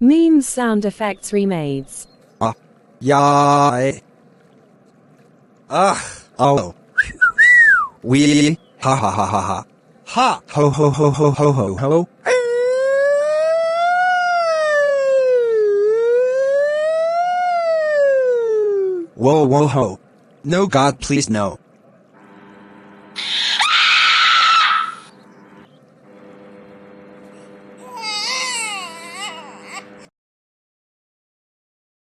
Meme sound effects remades. Yeah. Oh. We. Ha ha ha ha ha. Ha. Ho ho ho ho ho ho ho. Whoa whoa ho. No God please no.